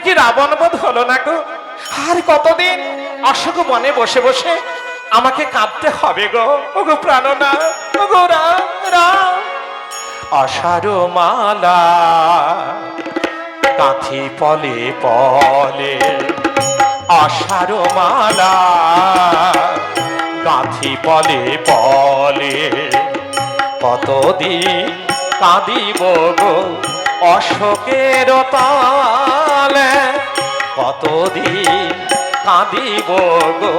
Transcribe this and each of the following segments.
কি রাবণ বধ হলো না গো? আর কতদিন অশোক বনে বসে বসে আমাকে কাঁদতে হবে গো? ওগো প্রাণনা, ওগো রাম রাম। আষাঢ় মালা কাঁথি পলে পলে, আষাঢ় মালা কাঁথি পলে পলে, কতদিন কাঁদিব গো অশোকের তলে, কতদিন কাঁদিব গো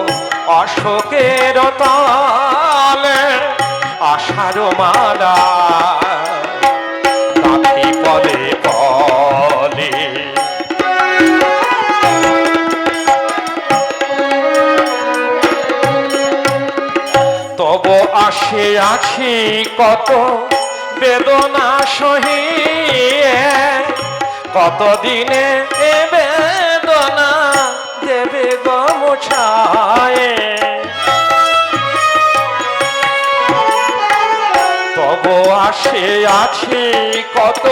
অশোকের তলে। আষাঢ় মালা কাঁথি পলে পলে। তবু আসে আছি কত বেদনা সহিয়ে, কতদিনে এ বেদনা দেবে গো মুছায়ে। তবু আসে আছি কত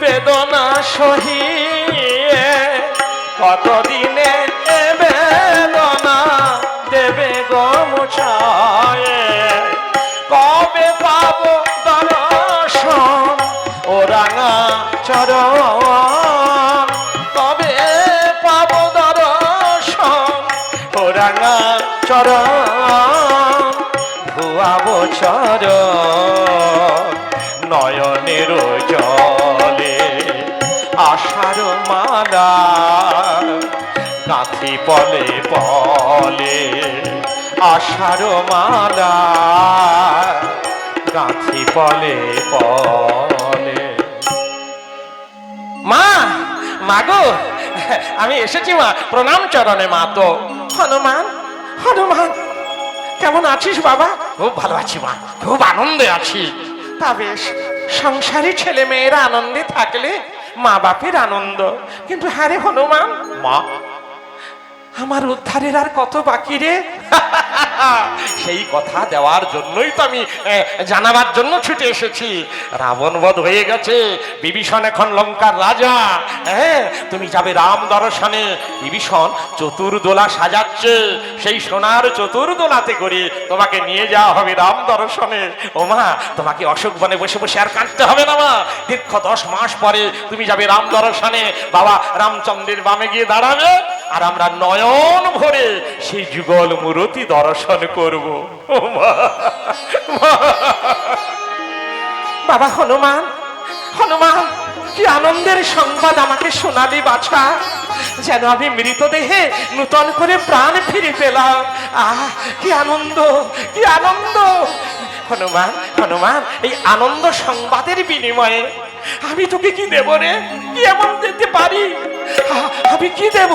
বেদনা সহিয়ে, কতদিনে এ বেদনা দেবে গো মুছায়ে। কবে পাবো দর্শন ও রাঙা চরণ, কবে পাবো দর্শন ও রাঙা চরণ। ধুয়াবো চরণ নয়নের জলে, আষাঢ় মালা কাঁথি পলে পলে, আষাঢ় মালা কাঁথি পলে পলে। মা, মাগো আমি এসেছি মা, প্রণাম চরণে মা। তো হনুমান, হনুমান কেমন আছিস বাবা? খুব ভালো আছি মা, খুব আনন্দে আছি। তা বেশ, সংসারী ছেলে মেয়েরা আনন্দে থাকলে মা বাপের আনন্দ। কিন্তু হ্যাঁ রে হনুমান, মা আমার উদ্ধারের আর কত বাকি রে? সেই কথা দেওয়ার জন্যই তো আমি জানাবার জন্য ছুটে এসেছি। রাবণ বধ হয়ে গেছে, বিভীষণ এখন লঙ্কার রাজা। হ্যাঁ, তুমি যাবে রাম দর্শনে। বিভীষণ চতুর্দোলা সাজাচ্ছে, সেই সোনার চতুর্দোলাতে করে তোমাকে নিয়ে যাওয়া হবে রাম দর্শনে। ও মা, তোমাকে অশোক বনে বসে বসে আর কাঁদতে হবে না মা। দীর্ঘ 10 মাস পরে তুমি যাবে রাম দর্শনে। বাবা রামচন্দ্রের বামে গিয়ে দাঁড়াবে, আর আমরা নয়ন ভরে সেই যুগল মূরতি দর্শন করব। বাবা হনুমান, হনুমান কি আনন্দের সংবাদ আমাকে শোনালি বাছা, যেন আমি মৃতদেহে নূতন করে প্রাণ ফিরে পেলাম। আহ কি আনন্দ, কি আনন্দ। হনুমান, হনুমান এই আনন্দ সংবাদের বিনিময়ে আমি তোকে কি দেব রে? কি এমন দিতে পারি? আমি কি দেব?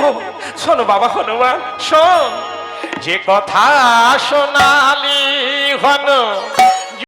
শোনো বাবা হনুমান, শোন। যে কথা শোনালি হনু